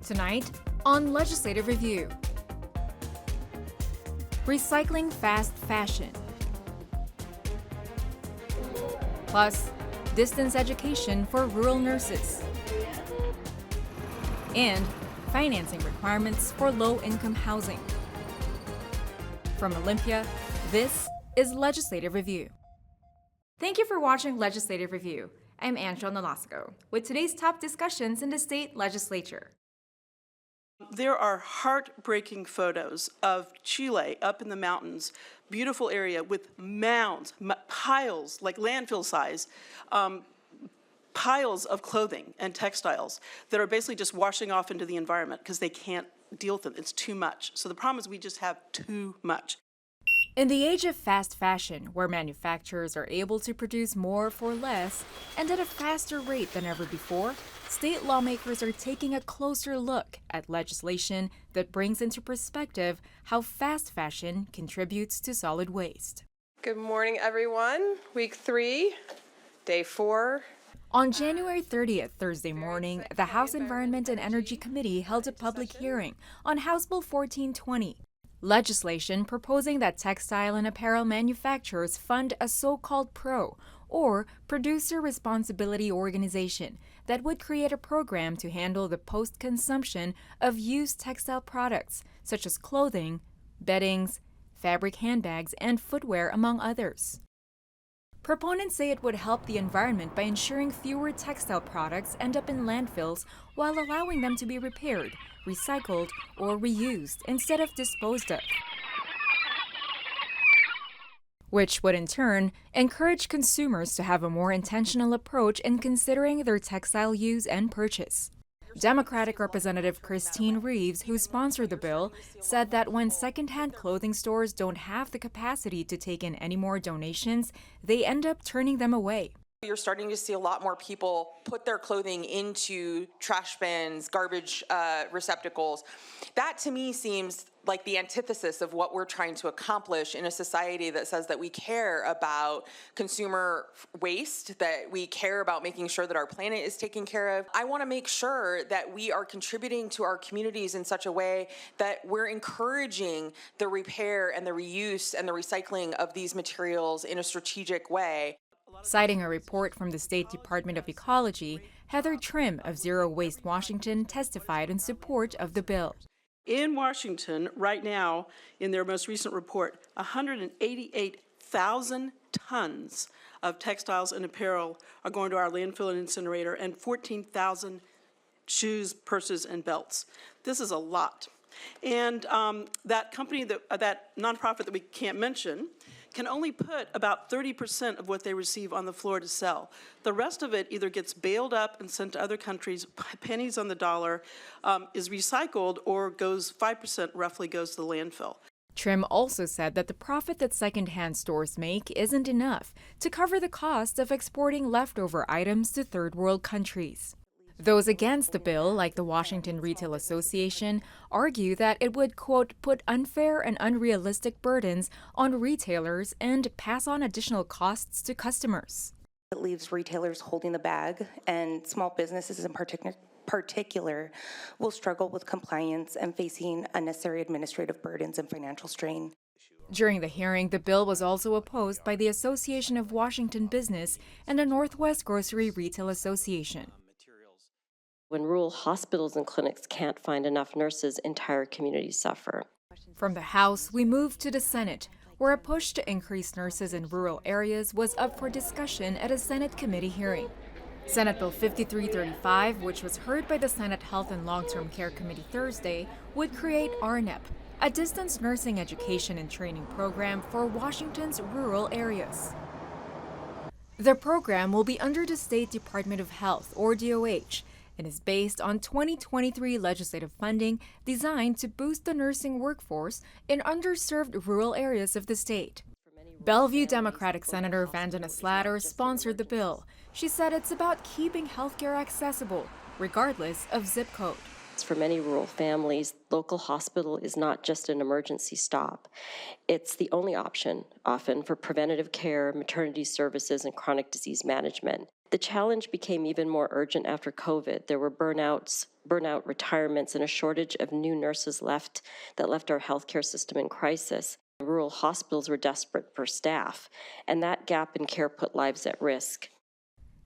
Tonight on Legislative Review. Recycling fast fashion. Plus, distance education for rural nurses. And financing requirements for low-income housing. From Olympia, this is Legislative Review. Thank you for watching Legislative Review. I'm Angela Nolasco with today's top discussions in the state legislature. There are heartbreaking photos of Chile up in the mountains, beautiful area with mounds, piles, like landfill size, piles of clothing and textiles that are basically just washing off into the environment because they can't deal with it. It's too much. So the problem is we just have too much. In the age of fast fashion, where manufacturers are able to produce more for less and at a faster rate than ever before, state lawmakers are taking a closer look at legislation that brings into perspective how fast fashion contributes to solid waste. Good morning, everyone. Week 3, day 4. On January 30th, Thursday morning, the House Environment and Energy Committee held a public hearing on House Bill 1420. Legislation proposing that textile and apparel manufacturers fund a so-called PRO, or Producer Responsibility Organization, that would create a program to handle the post-consumption of used textile products, such as clothing, beddings, fabric handbags, and footwear, among others. Proponents say it would help the environment by ensuring fewer textile products end up in landfills while allowing them to be repaired, recycled, or reused instead of disposed of, which would in turn encourage consumers to have a more intentional approach in considering their textile use and purchase. Democratic Representative Christine Reeves, who sponsored the bill, said that when secondhand clothing stores don't have the capacity to take in any more donations, they end up turning them away. You're starting to see a lot more people put their clothing into trash bins, garbage receptacles. That to me seems like the antithesis of what we're trying to accomplish in a society that says that we care about consumer waste, that we care about making sure that our planet is taken care of. I want to make sure that we are contributing to our communities in such a way that we're encouraging the repair and the reuse and the recycling of these materials in a strategic way. Citing a report from the State Department of Ecology, Heather Trim of Zero Waste Washington testified in support of the bill. In Washington, right now, in their most recent report, 188,000 tons of textiles and apparel are going to our landfill and incinerator, and 14,000 shoes, purses, and belts. This is a lot. And that company, that nonprofit that we can't mention, can only put about 30% of what they receive on the floor to sell. The rest of it either gets bailed up and sent to other countries, pennies on the dollar, is recycled, or goes 5% roughly goes to the landfill. Trim also said that the profit that secondhand stores make isn't enough to cover the cost of exporting leftover items to third world countries. Those against the bill, like the Washington Retail Association, argue that it would, quote, put unfair and unrealistic burdens on retailers and pass on additional costs to customers. It leaves retailers holding the bag, and small businesses in particular will struggle with compliance and facing unnecessary administrative burdens and financial strain. During the hearing, the bill was also opposed by the Association of Washington Business and the Northwest Grocery Retail Association. When rural hospitals and clinics can't find enough nurses, entire communities suffer. From the House, we moved to the Senate, where a push to increase nurses in rural areas was up for discussion at a Senate committee hearing. Senate Bill 5335, which was heard by the Senate Health and Long-Term Care Committee Thursday, would create RNEP, a distance nursing education and training program for Washington's rural areas. The program will be under the State Department of Health, or DOH, and is based on 2023 legislative funding designed to boost the nursing workforce in underserved rural areas of the state. Bellevue Democratic Senator Vandana Slatter sponsored the bill. She said it's about keeping healthcare accessible, regardless of zip code. For many rural families, local hospital is not just an emergency stop. It's the only option, often, for preventative care, maternity services, and chronic disease management. The challenge became even more urgent after COVID. There were burnout retirements, and a shortage of new nurses that left our healthcare system in crisis. Rural hospitals were desperate for staff, and that gap in care put lives at risk.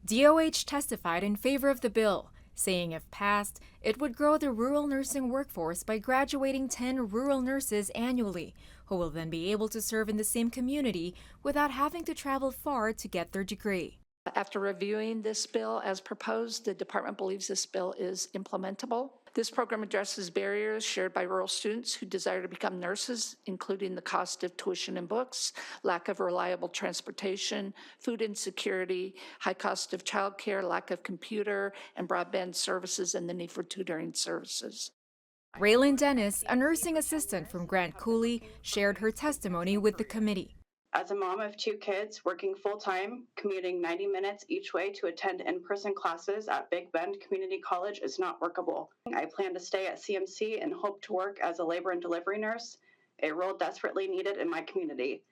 DOH testified in favor of the bill, saying if passed, it would grow the rural nursing workforce by graduating 10 rural nurses annually, who will then be able to serve in the same community without having to travel far to get their degree. After reviewing this bill as proposed, the department believes this bill is implementable. This program addresses barriers shared by rural students who desire to become nurses, including the cost of tuition and books, lack of reliable transportation, food insecurity, high cost of childcare, lack of computer and broadband services, and the need for tutoring services. Raylan Dennis, a nursing assistant from Grant Cooley, shared her testimony with the committee. As a mom of 2 kids, working full-time, commuting 90 minutes each way to attend in-person classes at Big Bend Community College is not workable. I plan to stay at CMC and hope to work as a labor and delivery nurse, a role desperately needed in my community.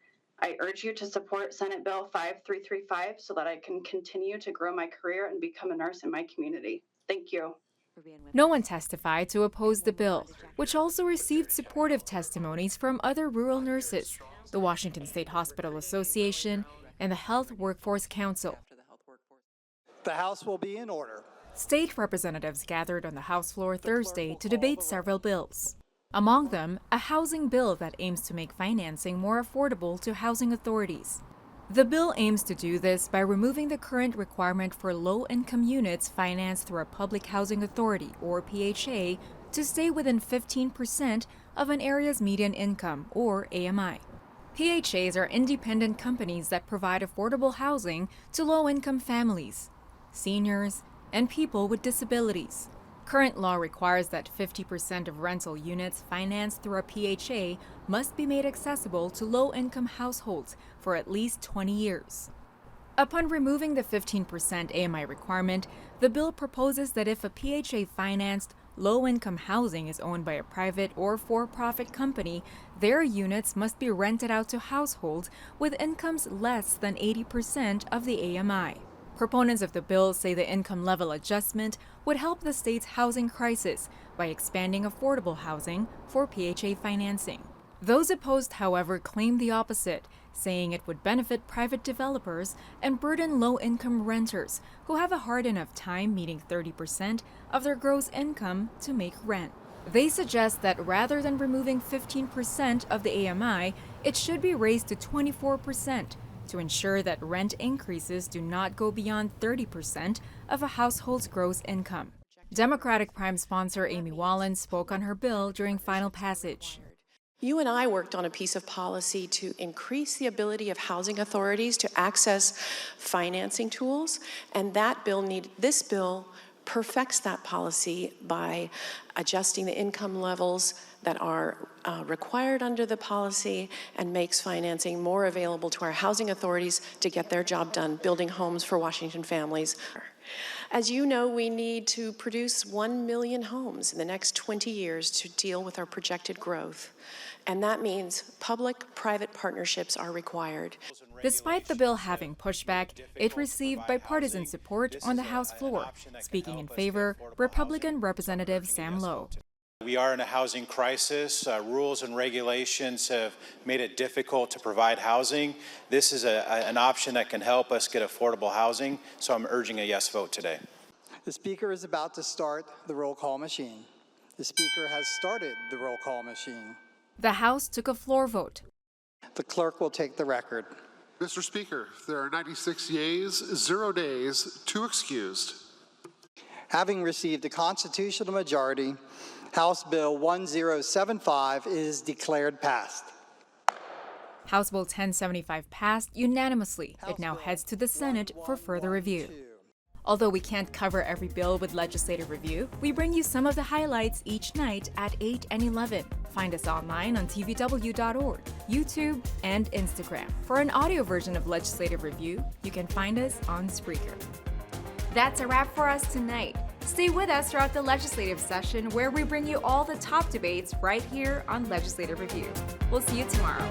I urge you to support Senate Bill 5335 so that I can continue to grow my career and become a nurse in my community. Thank you. No one testified to oppose the bill, which also received supportive testimonies from other rural nurses, the Washington State Hospital Association, and the Health Workforce Council. The House will be in order. State representatives gathered on the House floor Thursday to debate several bills. Among them, a housing bill that aims to make financing more affordable to housing authorities. The bill aims to do this by removing the current requirement for low-income units financed through a public housing authority, or PHA, to stay within 15% of an area's median income, or AMI. PHAs are independent companies that provide affordable housing to low-income families, seniors, and people with disabilities. Current law requires that 50% of rental units financed through a PHA must be made accessible to low-income households for at least 20 years. Upon removing the 15% AMI requirement, the bill proposes that if a PHA-financed low-income housing is owned by a private or for-profit company, their units must be rented out to households with incomes less than 80% of the AMI. Proponents of the bill say the income level adjustment would help the state's housing crisis by expanding affordable housing for PHA financing. Those opposed, however, claim the opposite, saying it would benefit private developers and burden low-income renters who have a hard enough time meeting 30% of their gross income to make rent. They suggest that rather than removing 15% of the AMI, it should be raised to 24%. To ensure that rent increases do not go beyond 30% of a household's gross income. Democratic Prime Sponsor Amy Wallen spoke on her bill during final passage. You and I worked on a piece of policy to increase the ability of housing authorities to access financing tools, and this bill perfects that policy by adjusting the income levels that are required under the policy and makes financing more available to our housing authorities to get their job done, building homes for Washington families. As you know, we need to produce 1 million homes in the next 20 years to deal with our projected growth. And that means public-private partnerships are required. Despite the bill having pushback, it received bipartisan support on the House floor. Speaking in favor, Republican Representative Sam Lowe. We are in a housing crisis. Rules and regulations have made it difficult to provide housing. This is an option that can help us get affordable housing, so I'm urging a yes vote today. The Speaker is about to start the roll call machine. The Speaker has started the roll call machine. The House took a floor vote. The clerk will take the record. Mr. Speaker, there are 96 yeas, 0 nays, 2 excused. Having received a constitutional majority, House Bill 1075 is declared passed. House Bill 1075 passed unanimously. It now heads to the Senate for further review. Although we can't cover every bill with legislative review, we bring you some of the highlights each night at 8 and 11. Find us online on tvw.org, YouTube, and Instagram. For an audio version of legislative review, you can find us on Spreaker. That's a wrap for us tonight. Stay with us throughout the legislative session, where we bring you all the top debates right here on Legislative Review. We'll see you tomorrow.